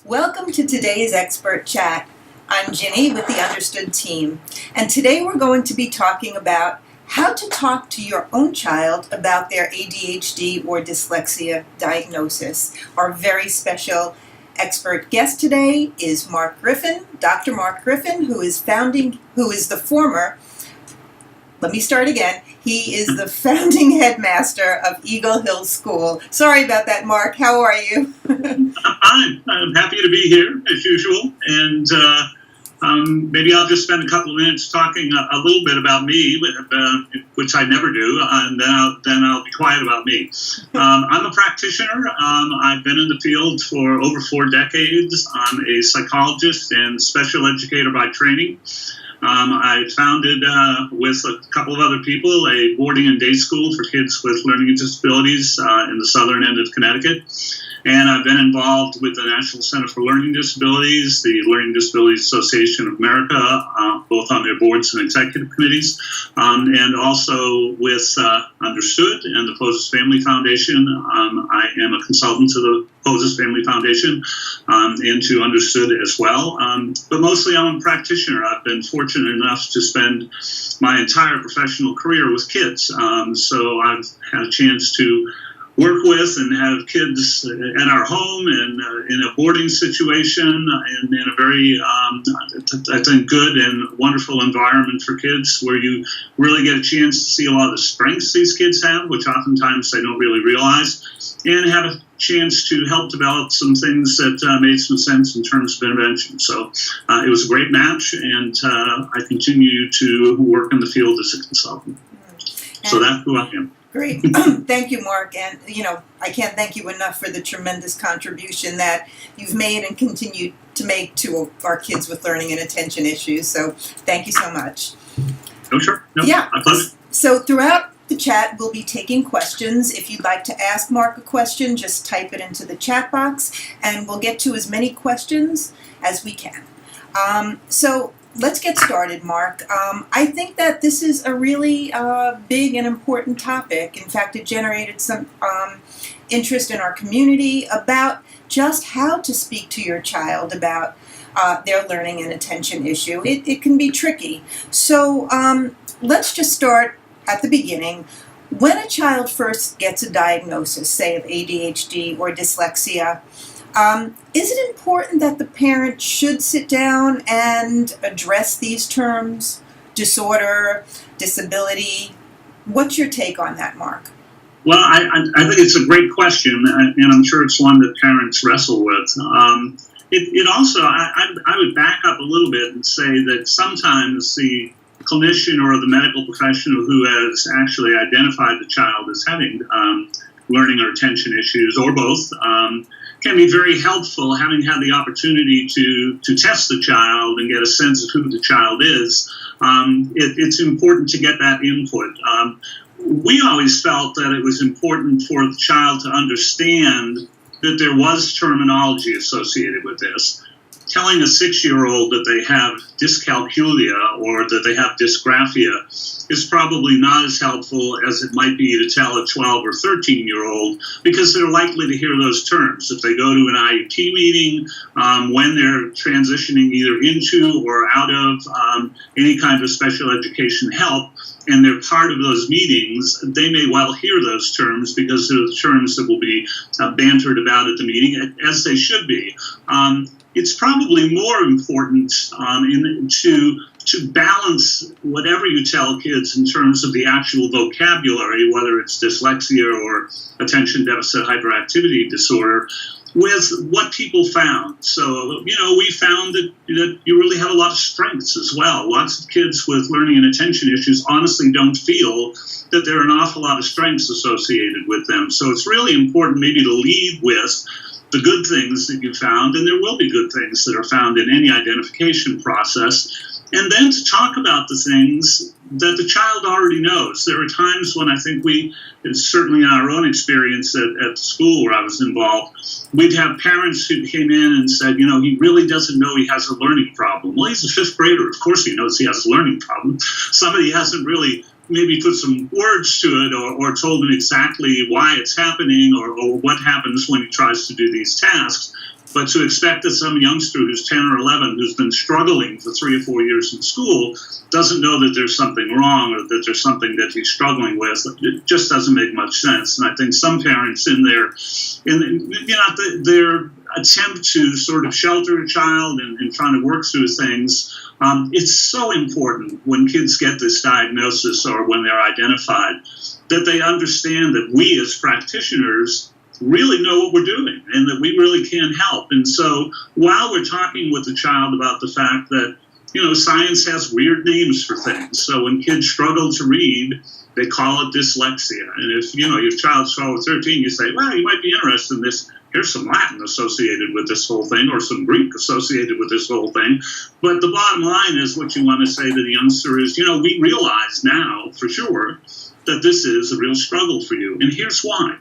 Welcome to today's Expert Chat. I'm Ginny with the Understood team, and today we're going to be talking about how to talk to your own child about their ADHD or dyslexia diagnosis. Our very special expert guest today is Mark Griffin, Dr. Mark Griffin, who is the former, let me start again. He is the founding headmaster of Eagle Hill School. Sorry about that, Mark. How are you? I'm fine. I'm happy to be here, as usual. And maybe I'll just spend a couple of minutes talking a little bit about me, which I never do, and then I'll be quiet about me. I'm a practitioner. I've been in the field for over 4 decades. I'm a psychologist and special educator by training. I founded, with a couple of other people, a boarding and day school for kids with learning disabilities in the southern end of Connecticut. And I've been involved with the National Center for Learning Disabilities, the Learning Disabilities Association of America, both on their boards and executive committees, and also with Understood and the Poses Family Foundation. I am a consultant to the Poses Family Foundation and to Understood as well. But mostly I'm a practitioner. I've been fortunate enough to spend my entire professional career with kids. So I've had a chance to work with and have kids at our home and in a boarding situation and in a very, I think, good and wonderful environment for kids where you really get a chance to see a lot of the strengths these kids have, which oftentimes they don't really realize, and have a chance to help develop some things that made some sense in terms of intervention. So it was a great match, and I continue to work in the field as a consultant. So that's who I am. Great. Thank you, Mark. And, I can't thank you enough for the tremendous contribution that you've made and continue to make to our kids with learning and attention issues. So thank you so much. Oh, sure. No, yeah. My pleasure. So throughout the chat, we'll be taking questions. If you'd like to ask Mark a question, just type it into the chat box, and we'll get to as many questions as we can. So let's get started, Mark. I think that this is a really big and important topic. In fact, it generated some interest in our community about just how to speak to your child about their learning and attention issue. It can be tricky. So let's just start at the beginning. When a child first gets a diagnosis, say of ADHD or dyslexia, is it important that the parent should sit down and address these terms? Disorder, disability. What's your take on that, Mark? Well, I think it's a great question, and I'm sure it's one that parents wrestle with. It also, I would back up a little bit and say that sometimes the clinician or the medical professional who has actually identified the child as having learning or attention issues, or both, can be very helpful, having had the opportunity to test the child and get a sense of who the child is. It's important to get that input. We always felt that it was important for the child to understand that there was terminology associated with this. Telling a 6-year-old that they have dyscalculia or that they have dysgraphia is probably not as helpful as it might be to tell a 12 or 13-year-old, because they're likely to hear those terms. If they go to an IEP meeting, when they're transitioning either into or out of any kind of special education help, and they're part of those meetings, they may well hear those terms because they're the terms that will be bantered about at the meeting, as they should be. It's probably more important to balance whatever you tell kids in terms of the actual vocabulary, whether it's dyslexia or attention deficit hyperactivity disorder, with what people found. So, we found that you really have a lot of strengths as well. Lots of kids with learning and attention issues honestly don't feel that there are an awful lot of strengths associated with them. So it's really important maybe to lead with the good things that you found, and there will be good things that are found in any identification process, and then to talk about the things that the child already knows. There are times when I think certainly in our own experience at the school where I was involved, we'd have parents who came in and said, he really doesn't know he has a learning problem. Well, he's a 5th grader. Of course he knows he has a learning problem. Somebody hasn't really maybe put some words to it or told him exactly why it's happening or what happens when he tries to do these tasks. But to expect that some youngster who's 10 or 11 who's been struggling for 3 or 4 years in school doesn't know that there's something wrong or that there's something that he's struggling with, it just doesn't make much sense. And I think some parents in their attempt to sort of shelter a child and trying to work through things, it's so important when kids get this diagnosis or when they're identified that they understand that we as practitioners really know what we're doing and that we really can help. And so while we're talking with the child about the fact that, science has weird names for things. So when kids struggle to read, they call it dyslexia. And if, your child's 12 or 13, you say, well, you might be interested in this. Here's some Latin associated with this whole thing or some Greek associated with this whole thing. But the bottom line is what you want to say to the youngster is, we realize now for sure that this is a real struggle for you. And here's why.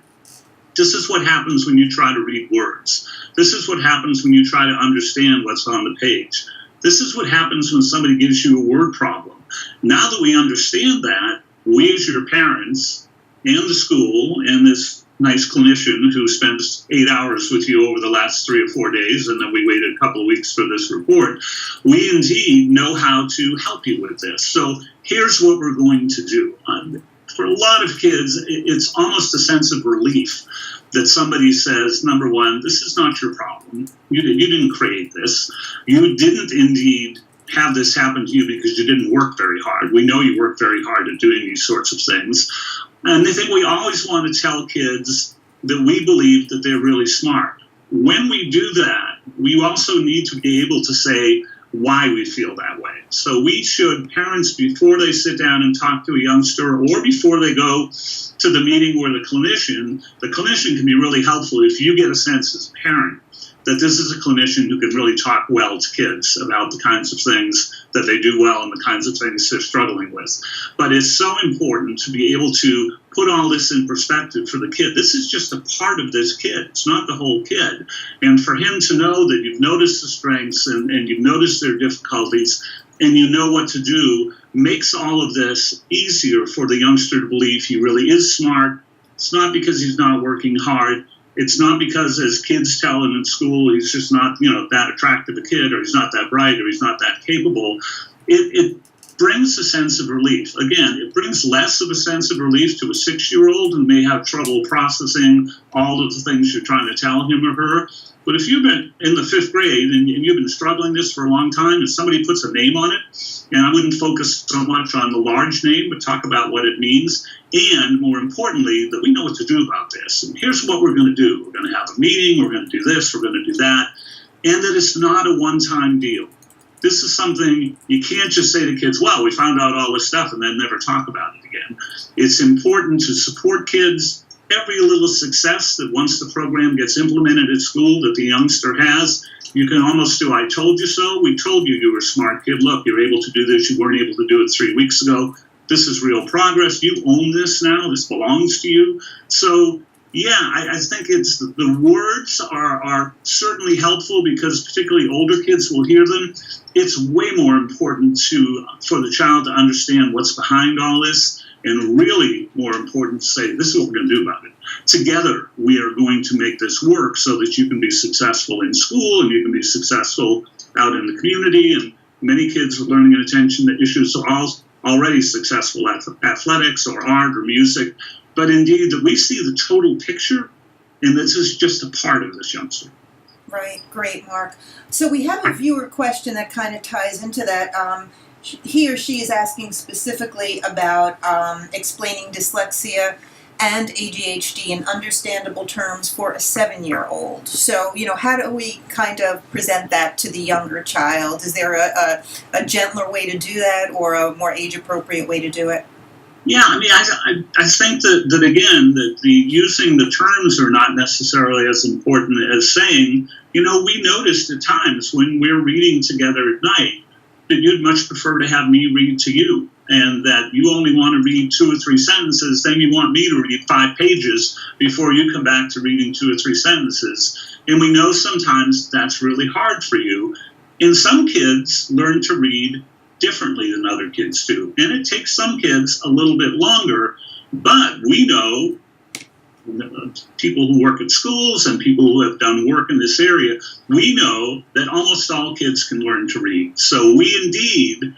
This is what happens when you try to read words. This is what happens when you try to understand what's on the page. This is what happens when somebody gives you a word problem. Now that we understand that, we as your parents and the school and this nice clinician who spends 8 hours with you over the last 3 or 4 days, and then we waited a couple of weeks for this report, we indeed know how to help you with this. So here's what we're going to do. For a lot of kids, it's almost a sense of relief that somebody says, number one, this is not your problem. You didn't create this. You didn't indeed have this happen to you because you didn't work very hard. We know you work very hard at doing these sorts of things. And I think we always want to tell kids that we believe that they're really smart. When we do that, we also need to be able to say why we feel that way. So we should, parents, before they sit down and talk to a youngster or before they go to the meeting where the clinician can be really helpful if you get a sense as a parent that this is a clinician who can really talk well to kids about the kinds of things that they do well and the kinds of things they're struggling with. But it's so important to be able to put all this in perspective for the kid. This is just a part of this kid. It's not the whole kid. And for him to know that you've noticed the strengths and you've noticed their difficulties and you know what to do makes all of this easier for the youngster to believe he really is smart. It's not because he's not working hard. It's not because, as kids tell him in school, he's just not, that attractive a kid, or he's not that bright, or he's not that capable. It brings a sense of relief. Again, it brings less of a sense of relief to a 6-year-old who may have trouble processing all of the things you're trying to tell him or her. But if you've been in the 5th grade and you've been struggling this for a long time, and somebody puts a name on it, and I wouldn't focus so much on the large name, but talk about what it means, and more importantly, that we know what to do about this. And here's what we're going to do. We're going to have a meeting, we're going to do this, we're going to do that, and that it's not a one-time deal. This is something you can't just say to kids, well, we found out all this stuff and then never talk about it again. It's important to support kids. Every little success that once the program gets implemented at school that the youngster has, you can almost do, I told you so. We told you you were a smart kid. Look, you're able to do this. You weren't able to do it 3 weeks ago. This is real progress. You own this now. This belongs to you. So, yeah, I think the words are certainly helpful because particularly older kids will hear them. It's way more important for the child to understand what's behind all this. And really more important to say, this is what we're going to do about it. Together, we are going to make this work so that you can be successful in school and you can be successful out in the community. And many kids with learning and attention issues are already successful at athletics or art or music. But indeed, that we see the total picture, and this is just a part of this youngster. Right. Great, Mark. So we have a viewer question that kind of ties into that. He or she is asking specifically about explaining dyslexia and ADHD in understandable terms for a 7-year-old. So, how do we kind of present that to the younger child? Is there a gentler way to do that or a more age-appropriate way to do it? Yeah, I mean, I think that again, that the using the terms are not necessarily as important as saying, we noticed at times when we're reading together at night, that you'd much prefer to have me read to you, and that you only want to read 2 or 3 sentences, then you want me to read 5 pages before you come back to reading 2 or 3 sentences. And we know sometimes that's really hard for you. And some kids learn to read differently than other kids do. And it takes some kids a little bit longer, but we know, people who work at schools and people who have done work in this area, we know that almost all kids can learn to read. So we indeed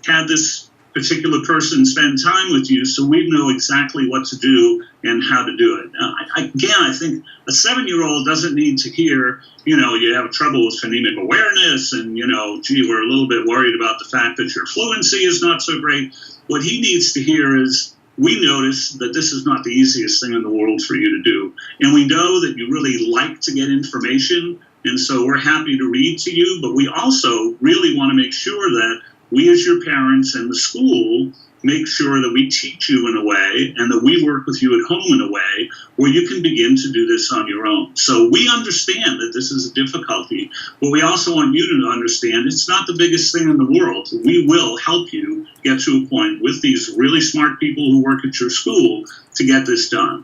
had this particular person spend time with you, so we know exactly what to do and how to do it. I think a 7-year-old doesn't need to hear, you have trouble with phonemic awareness and, gee, we're a little bit worried about the fact that your fluency is not so great. What he needs to hear is, we notice that this is not the easiest thing in the world for you to do. And we know that you really like to get information, and so we're happy to read to you, but we also really want to make sure that we as your parents and the school make sure that we teach you in a way and that we work with you at home in a way where you can begin to do this on your own. So we understand that this is a difficulty, but we also want you to understand it's not the biggest thing in the world. We will help you get to a point with these really smart people who work at your school to get this done.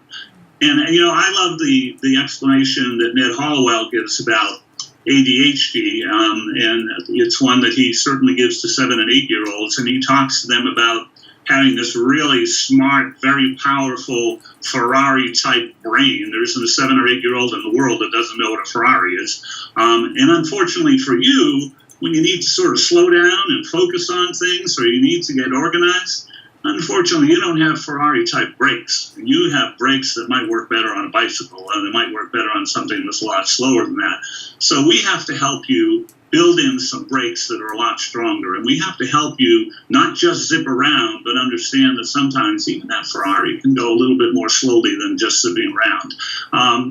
And, I love the explanation that Ned Hollowell gives about ADHD, and it's one that he certainly gives to 7- and 8-year-olds, and he talks to them about having this really smart, very powerful Ferrari-type brain. There isn't a 7 or 8-year-old in the world that doesn't know what a Ferrari is. And unfortunately for you, when you need to sort of slow down and focus on things, or you need to get organized, unfortunately, you don't have Ferrari-type brakes. You have brakes that might work better on a bicycle, and they might work better on something that's a lot slower than that. So we have to help you build in some brakes that are a lot stronger, and we have to help you not just zip around, but understand that sometimes even that Ferrari can go a little bit more slowly than just zipping around.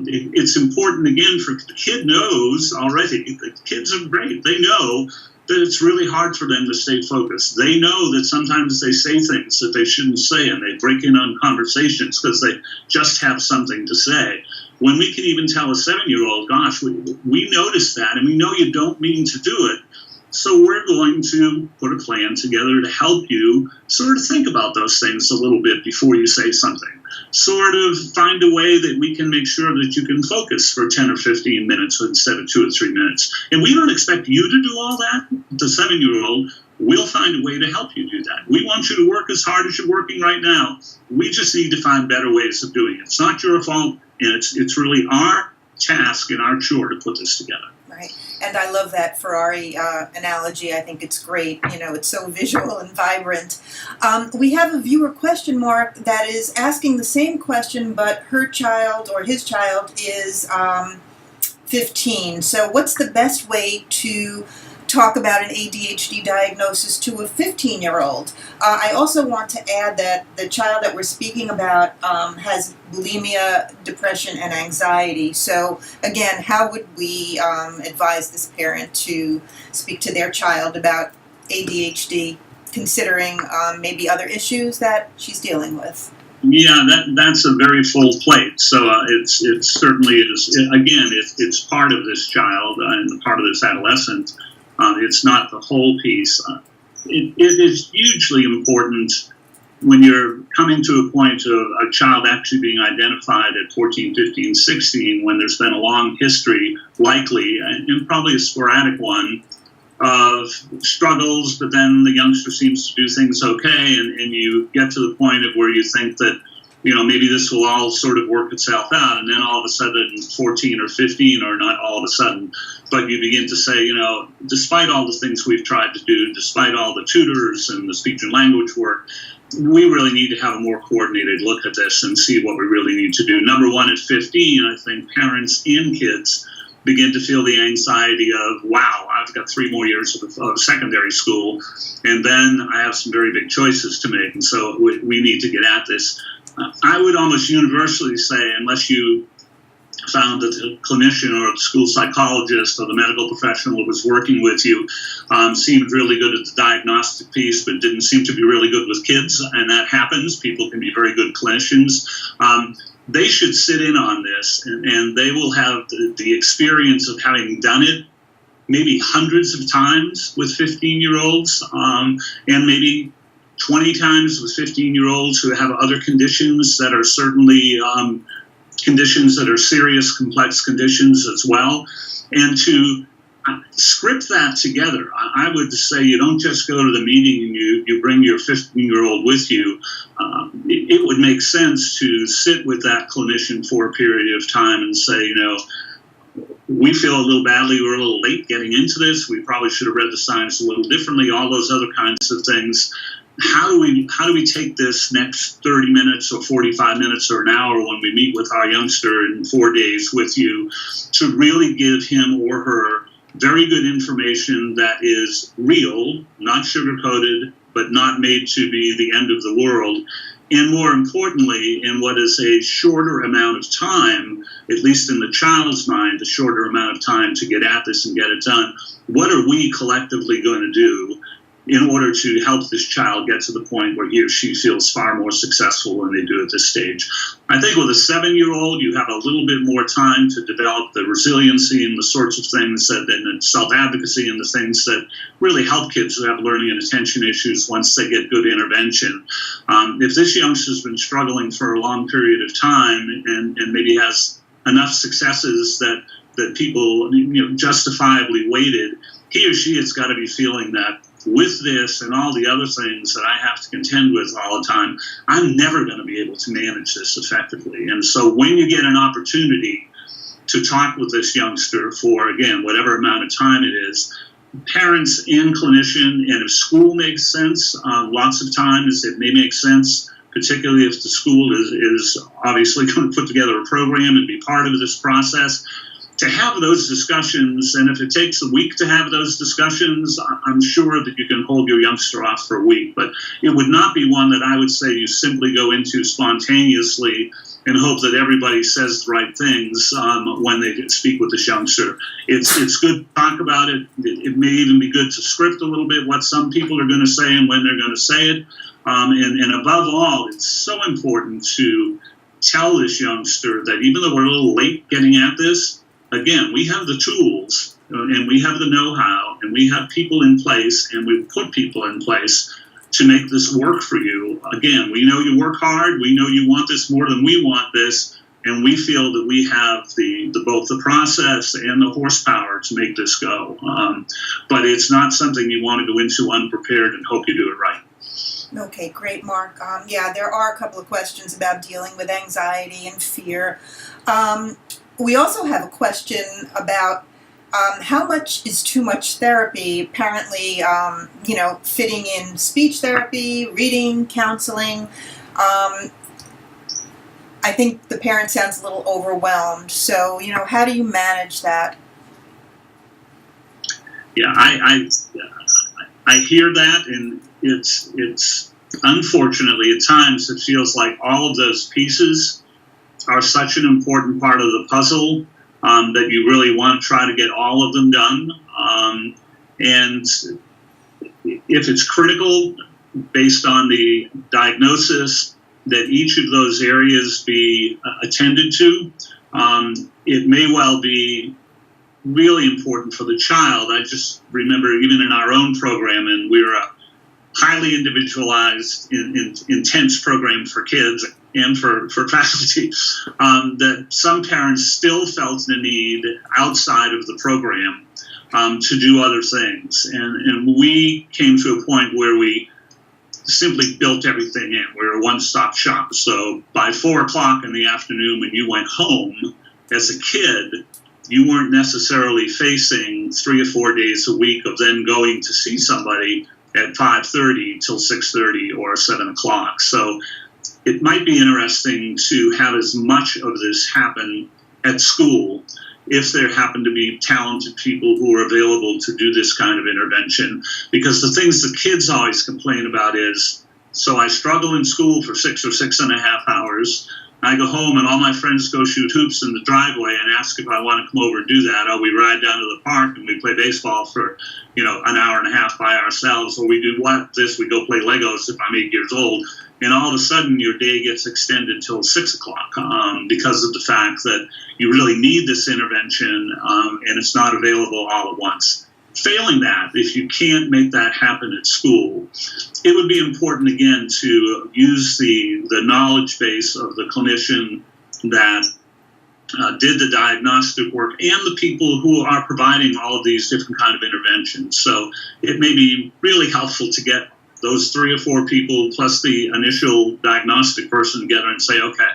It's important, again, for the kid knows already, the kids are great. They know that it's really hard for them to stay focused. They know that sometimes they say things that they shouldn't say, and they break in on conversations because they just have something to say. When we can even tell a 7-year-old, gosh, we notice that, and we know you don't mean to do it, so we're going to put a plan together to help you sort of think about those things a little bit before you say something. Sort of find a way that we can make sure that you can focus for 10 or 15 minutes instead of 2 or 3 minutes. And we don't expect you to do all that. The 7-year-old, we'll find a way to help you do that. We want you to work as hard as you're working right now. We just need to find better ways of doing it. It's not your fault, and it's really our task and our chore to put this together. Right. And I love that Ferrari analogy. I think it's great. It's so visual and vibrant. We have a viewer question, Mark, that is asking the same question, but her child or his child is 15. So what's the best way to talk about an ADHD diagnosis to a 15-year-old? I also want to add that the child that we're speaking about has bulimia, depression, and anxiety. So again, how would we advise this parent to speak to their child about ADHD, considering maybe other issues that she's dealing with? Yeah, that's a very full plate. So it certainly is. Again, it's part of this child and part of this adolescent. It's not the whole piece. It is hugely important when you're coming to a point of a child actually being identified at 14, 15, 16, when there's been a long history, likely, and probably a sporadic one, of struggles, but then the youngster seems to do things okay, and you get to the point of where you think that, maybe this will all sort of work itself out, and then all of a sudden 14 or 15, or not all of a sudden, but you begin to say, despite all the things we've tried to do, despite all the tutors and the speech and language work, we really need to have a more coordinated look at this and see what we really need to do. Number one, at 15, I think parents and kids begin to feel the anxiety of, wow, I've got 3 more years of secondary school, and then I have some very big choices to make, and so we need to get at this. I would almost universally say, unless you found that the clinician or the school psychologist or the medical professional that was working with you seemed really good at the diagnostic piece, but didn't seem to be really good with kids, and that happens. People can be very good clinicians. They should sit in on this, and they will have the experience of having done it maybe hundreds of times with 15-year-olds, and maybe 20 times with 15-year-olds who have other conditions that are certainly conditions that are serious, complex conditions as well, and to script that together. I would say you don't just go to the meeting and you bring your 15-year-old with you. It would make sense to sit with that clinician for a period of time and say, we feel a little badly, we're a little late getting into this, we probably should have read the science a little differently, all those other kinds of things. How do we take this next 30 minutes or 45 minutes or an hour when we meet with our youngster in 4 days with you to really give him or her very good information that is real, not sugar-coated, but not made to be the end of the world, and more importantly, in what is a shorter amount of time, at least in the child's mind, a shorter amount of time to get at this and get it done, what are we collectively going to do in order to help this child get to the point where he or she feels far more successful than they do at this stage. I think with a 7-year-old, you have a little bit more time to develop the resiliency and the sorts of things that, and self-advocacy and the things that really help kids who have learning and attention issues once they get good intervention. If this youngster's been struggling for a long period of time and maybe has enough successes that people justifiably weighted, he or she has got to be feeling that with this and all the other things that I have to contend with all the time, I'm never going to be able to manage this effectively. And so when you get an opportunity to talk with this youngster for, again, whatever amount of time it is, parents and clinician, and if school makes sense, lots of times it may make sense, particularly if the school is obviously going to put together a program and be part of this process, to have those discussions. And if it takes a week to have those discussions, I'm sure that you can hold your youngster off for a week. But it would not be one that I would say you simply go into spontaneously and hope that everybody says the right things when they speak with this youngster. It's good to talk about it. It may even be good to script a little bit what some people are going to say and when they're going to say it. And above all, it's so important to tell this youngster that even though we're a little late getting at this, again, we have the tools and we have the know-how and we have people in place and we've put people in place to make this work for you. Again, we know you work hard. We know you want this more than we want this. And we feel that we have both the process and the horsepower to make this go. But it's not something you want to go into unprepared and hope you do it right. Okay, great, Mark. Yeah, there are a couple of questions about dealing with anxiety and fear. We also have a question about how much is too much therapy, apparently, fitting in speech therapy, reading, counseling. I think the parent sounds a little overwhelmed. So, how do you manage that? Yeah, I hear that, and it's unfortunately at times it feels like all of those pieces are such an important part of the puzzle that you really want to try to get all of them done. And if it's critical, based on the diagnosis, that each of those areas be attended to, it may well be really important for the child. I just remember even in our own program, and we're a highly individualized, intense program for kids and for faculty, that some parents still felt the need outside of the program to do other things. And we came to a point where we simply built everything in. We were a one-stop shop. So by 4 o'clock in the afternoon when you went home as a kid, you weren't necessarily facing 3 or 4 days a week of then going to see somebody at 5:30 till 6:30 or 7 o'clock. So it might be interesting to have as much of this happen at school if there happen to be talented people who are available to do this kind of intervention. Because the things the kids always complain about is, so I struggle in school for 6 or 6.5 hours. I go home and all my friends go shoot hoops in the driveway and ask if I want to come over and do that. Or we ride down to the park and we play baseball for, an hour and a half by ourselves. Or we do we go play Legos if I'm 8 years old. And all of a sudden your day gets extended till 6 o'clock because of the fact that you really need this intervention and it's not available all at once. Failing that, if you can't make that happen at school, it would be important, again, to use the knowledge base of the clinician that did the diagnostic work, and the people who are providing all of these different kind of interventions. So it may be really helpful to get those 3 or 4 people plus the initial diagnostic person together and say, okay,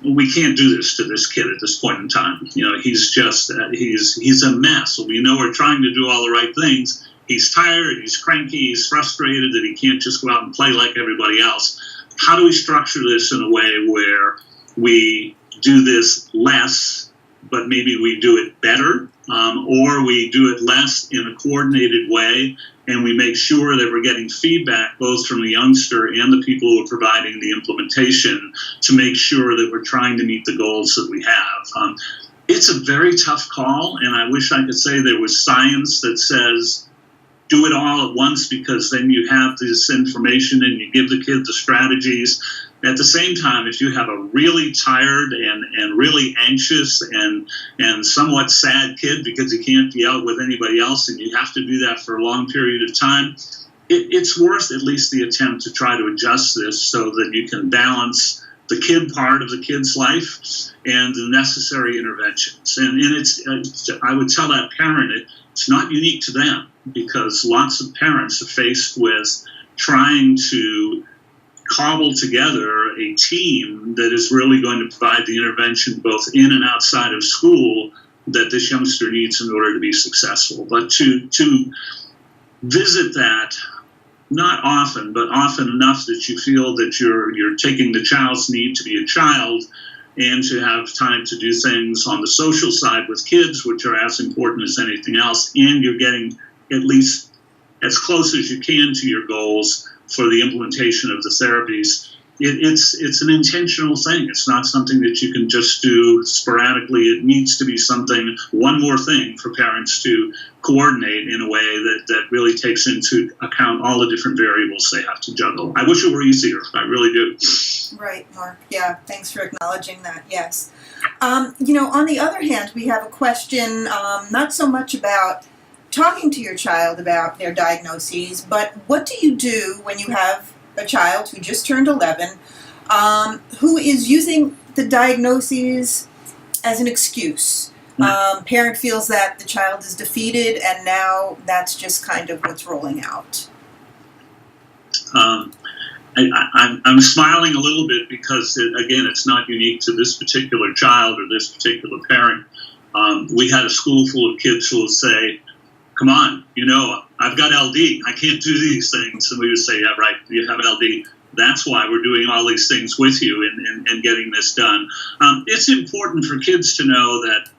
we can't do this to this kid at this point in time. He's just, he's a mess. We know we're trying to do all the right things. He's tired, he's cranky, he's frustrated that he can't just go out and play like everybody else. How do we structure this in a way where we do this less, but maybe we do it better, or we do it less in a coordinated way, and we make sure that we're getting feedback both from the youngster and the people who are providing the implementation to make sure that we're trying to meet the goals that we have. It's a very tough call, and I wish I could say there was science that says do it all at once, because then you have this information and you give the kid the strategies. At the same time, if you have a really tired and really anxious and somewhat sad kid because he can't be out with anybody else and you have to do that for a long period of time, it's worth at least the attempt to try to adjust this so that you can balance the kid part of the kid's life and the necessary interventions. And it's I would tell that parent it's not unique to them, because lots of parents are faced with trying to cobble together a team that is really going to provide the intervention both in and outside of school that this youngster needs in order to be successful. But to visit that, not often, but often enough that you feel that you're taking the child's need to be a child, and to have time to do things on the social side with kids, which are as important as anything else, and you're getting at least as close as you can to your goals for the implementation of the therapies. It's an intentional thing. It's not something that you can just do sporadically. It needs to be something, one more thing for parents to coordinate in a way that really takes into account all the different variables they have to juggle. I wish it were easier. I really do. Right, Mark. Yeah, thanks for acknowledging that. Yes. On the other hand, we have a question, not so much about talking to your child about their diagnoses, but what do you do when you have a child who just turned 11, who is using the diagnoses as an excuse? Parent feels that the child is defeated, and now that's just kind of what's rolling out. I'm smiling a little bit because, again, it's not unique to this particular child or this particular parent. We had a school full of kids who would say, come on, I've got LD. I can't do these things. And we would say, yeah, right, you have LD. That's why we're doing all these things with you and getting this done. It's important for kids to know that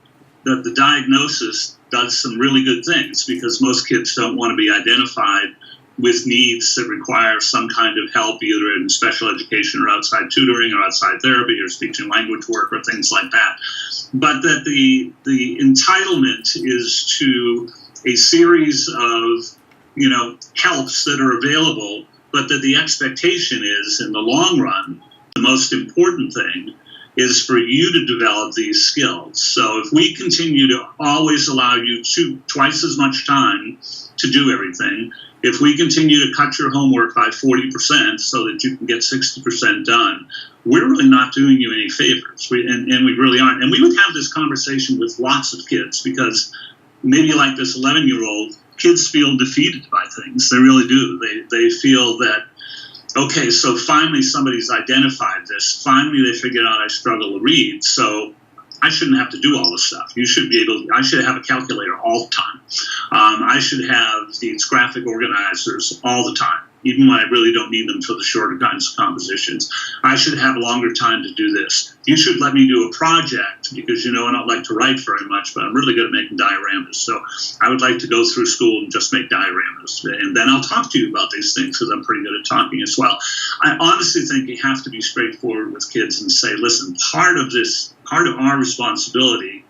the diagnosis does some really good things, because most kids don't want to be identified with needs that require some kind of help, either in special education or outside tutoring or outside therapy or speech and language work or things like that. But that the entitlement is to a series of, helps that are available, but that the expectation is, in the long run, the most important thing is for you to develop these skills. So if we continue to always allow you twice as much time to do everything, if we continue to cut your homework by 40% so that you can get 60% done, we're really not doing you any favors. We really aren't. And we would have this conversation with lots of kids, because maybe like this 11-year-old, kids feel defeated by things. They really do. They feel that, okay, so finally somebody's identified this. Finally they figured out I struggle to read, so I shouldn't have to do all this stuff. I should have a calculator all the time. I should have these graphic organizers all the time, even when I really don't need them for the shorter kinds of compositions. I should have longer time to do this. You should let me do a project, because I don't like to write very much, but I'm really good at making dioramas. So I would like to go through school and just make dioramas. And then I'll talk to you about these things, because I'm pretty good at talking as well. I honestly think you have to be straightforward with kids and say, listen, part of our responsibility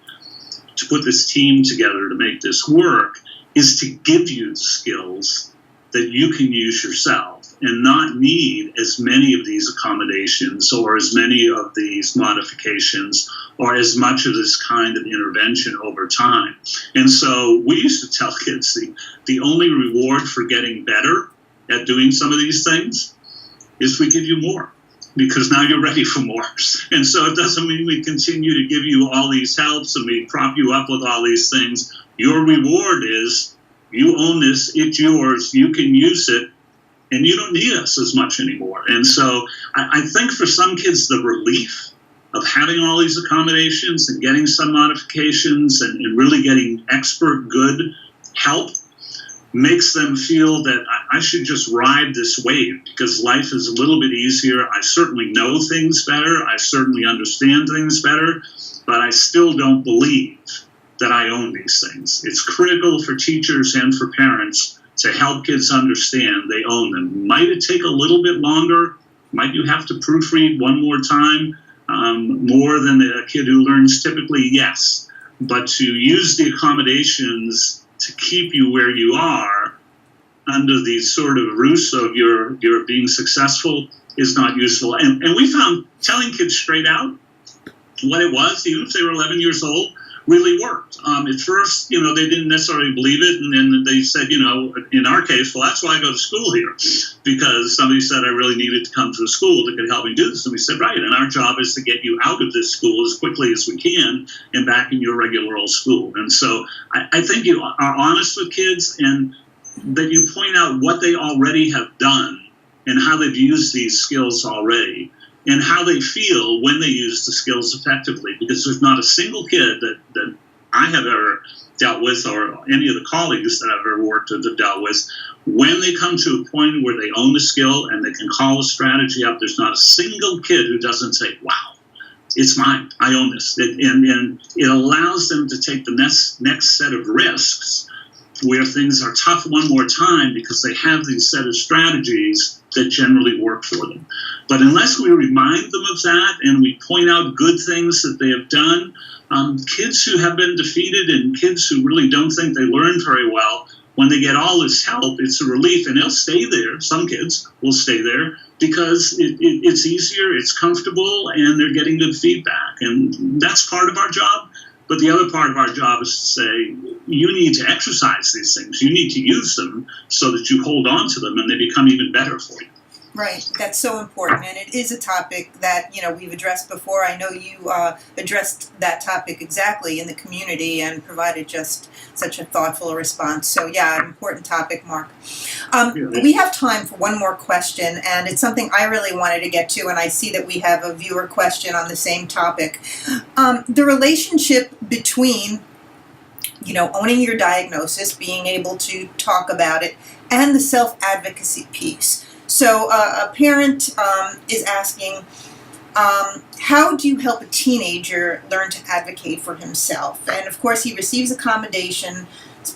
to put this team together to make this work is to give you the skills that you can use yourself and not need as many of these accommodations or as many of these modifications or as much of this kind of intervention over time. And so we used to tell kids the only reward for getting better at doing some of these things is we give you more. because now you're ready for more. And so it doesn't mean we continue to give you all these helps and we prop you up with all these things. Your reward is you own this, it's yours, you can use it, and you don't need us as much anymore. And so I think for some kids, the relief of having all these accommodations and getting some modifications and really getting expert, good help makes them feel that I should just ride this wave because life is a little bit easier. I certainly know things better. I certainly understand things better, but I still don't believe that I own these things. It's critical for teachers and for parents to help kids understand they own them. Might it take a little bit longer? Might you have to proofread one more time? More than a kid who learns typically? Yes. But to use the accommodations to keep you where you are under the sort of ruse of your being successful is not useful. And we found telling kids straight out what it was, even if they were 11 years old, really worked. At first, they didn't necessarily believe it, and then they said, in our case, well, that's why I go to school here, because somebody said I really needed to come to a school that could help me do this. And we said, right, and our job is to get you out of this school as quickly as we can and back in your regular old school. And so I think you are honest with kids and that you point out what they already have done and how they've used these skills already, and how they feel when they use the skills effectively, because there's not a single kid that I have ever dealt with, or any of the colleagues that I've ever worked with have dealt with, when they come to a point where they own the skill and they can call a strategy up, there's not a single kid who doesn't say, wow, it's mine, I own this. And it allows them to take the next set of risks where things are tough one more time because they have these set of strategies that generally work for them. But unless we remind them of that and we point out good things that they have done, kids who have been defeated and kids who really don't think they learn very well, when they get all this help, it's a relief, and they'll stay there. Some kids will stay there because it's easier, it's comfortable, and they're getting good feedback. And that's part of our job. But the other part of our job is to say, you need to exercise these things. You need to use them so that you hold on to them and they become even better for you. Right. That's so important. And it is a topic that, we've addressed before. I know you addressed that topic exactly in the community and provided just such a thoughtful response. So, yeah, important topic, Mark. We have time for one more question, and it's something I really wanted to get to, and I see that we have a viewer question on the same topic. The relationship between, owning your diagnosis, being able to talk about it, and the self-advocacy piece. So a parent is asking, how do you help a teenager learn to advocate for himself? And of course, he receives accommodation,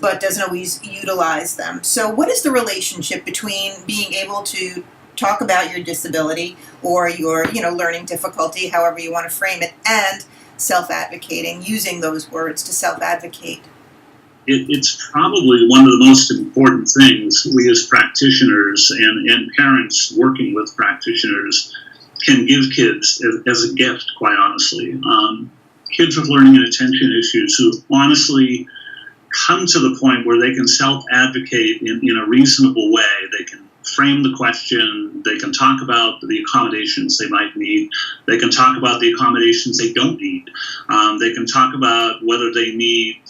but doesn't always utilize them. So what is the relationship between being able to talk about your disability or your, learning difficulty, however you want to frame it, and self-advocating, using those words to self-advocate? It's probably one of the most important things we as practitioners and parents working with practitioners can give kids as a gift, quite honestly. Kids with learning and attention issues who honestly come to the point where they can self-advocate in a reasonable way. They can frame the question, they can talk about the accommodations they might need, they can talk about the accommodations they don't need, they can talk about whether they need,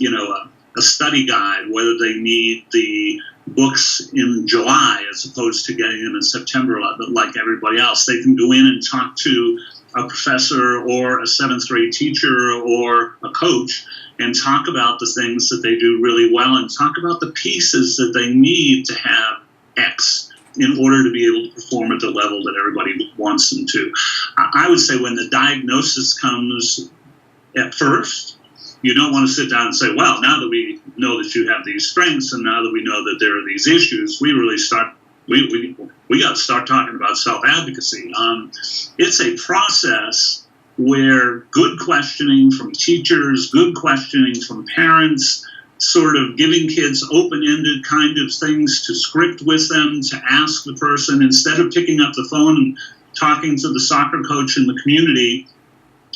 a study guide, whether they need the books in July as opposed to getting them in September like everybody else. They can go in and talk to a professor or a 7th grade teacher or a coach and talk about the things that they do really well and talk about the pieces that they need to have X in order to be able to perform at the level that everybody wants them to. I would say when the diagnosis comes at first, you don't want to sit down and say, well, now that we know that you have these strengths and now that we know that there are these issues, we really we got to start talking about self-advocacy. It's a process where good questioning from teachers, good questioning from parents, sort of giving kids open-ended kind of things to script with them, to ask the person, instead of picking up the phone and talking to the soccer coach in the community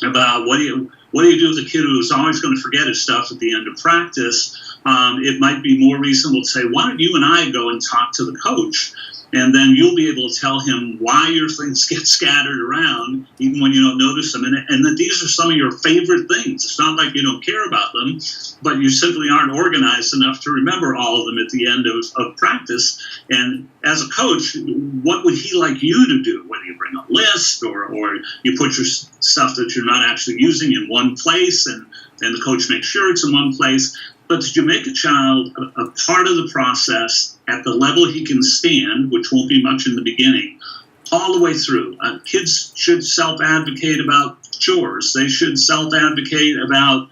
about what do you do with a kid who is always going to forget his stuff at the end of practice. It might be more reasonable to say, why don't you and I go and talk to the coach And then you'll be able to tell him why your things get scattered around, even when you don't notice them. And that these are some of your favorite things. It's not like you don't care about them, but you simply aren't organized enough to remember all of them at the end of practice. And as a coach, what would he like you to do? Whether you bring a list or you put your stuff that you're not actually using in one place, and the coach makes sure it's in one place. But did you make a child a part of the process at the level he can stand, which won't be much in the beginning, all the way through? Kids should self-advocate about chores. They should self-advocate about,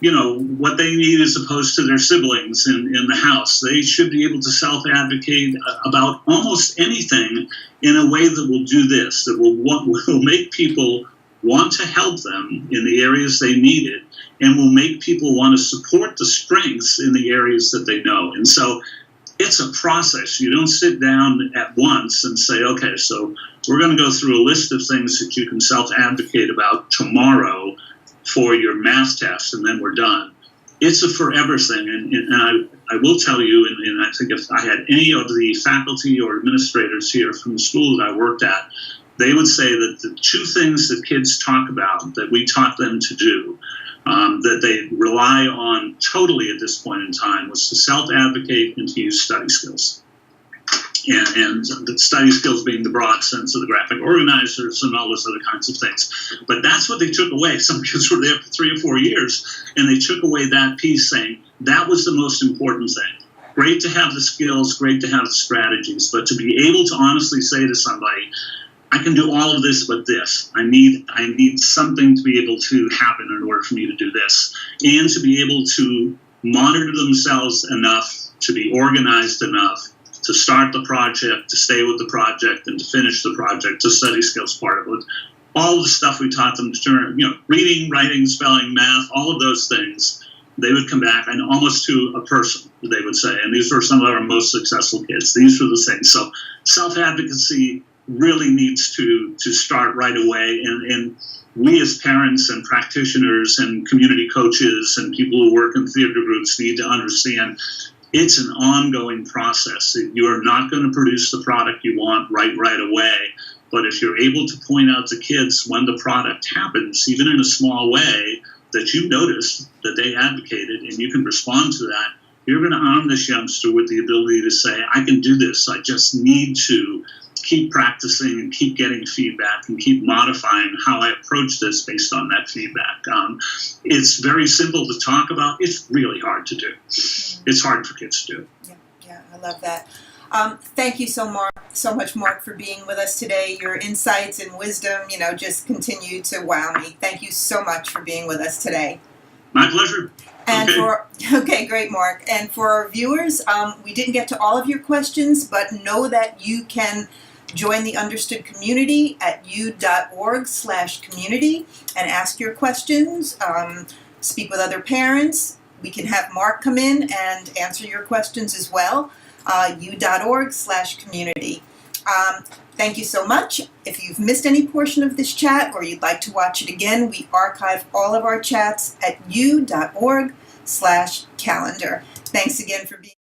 what they need as opposed to their siblings in the house. They should be able to self-advocate about almost anything in a way that will do this, that will make people want to help them in the areas they need it, and will make people want to support the strengths in the areas that they know. And so it's a process. You don't sit down at once and say, okay, so we're going to go through a list of things that you can self-advocate about tomorrow for your math test, and then we're done. It's a forever thing. And I will tell you, and I think if I had any of the faculty or administrators here from the school that I worked at, they would say that the two things that kids talk about that we taught them to do, that they rely on totally at this point in time, was to self-advocate and to use study skills. And the study skills being the broad sense of the graphic organizers and all those other kinds of things. But that's what they took away. Some kids were there for 3 or 4 years, and they took away that piece, saying that was the most important thing. Great to have the skills, great to have the strategies, but to be able to honestly say to somebody, I can do all of this, but this. I need something to be able to happen in order for me to do this, and to be able to monitor themselves enough, to be organized enough, to start the project, to stay with the project, and to finish the project, the study skills part of it. All the stuff we taught them to turn, reading, writing, spelling, math, all of those things, they would come back and almost to a person, they would say. And these were some of our most successful kids. These were the things. So self-advocacy really needs to start right away. And we as parents and practitioners and community coaches and people who work in theater groups need to understand it's an ongoing process. You are not going to produce the product you want right away. But if you're able to point out to kids when the product happens, even in a small way, that you noticed that they advocated and you can respond to that, you're going to arm this youngster with the ability to say, I can do this. I just need to keep practicing and keep getting feedback and keep modifying how I approach this based on that feedback. It's very simple to talk about. It's really hard to do. It's hard for kids to do. Yeah, I love that. Thank you so much, Mark, for being with us today. Your insights and wisdom, just continue to wow me. Thank you so much for being with us today. My pleasure. And okay, great, Mark. And for our viewers, we didn't get to all of your questions, but know that you can join the Understood community at u.org/community and ask your questions, speak with other parents. We can have Mark come in and answer your questions as well, u.org/community. Thank you so much. If you've missed any portion of this chat or you'd like to watch it again, we archive all of our chats at u.org/calendar. Thanks again for being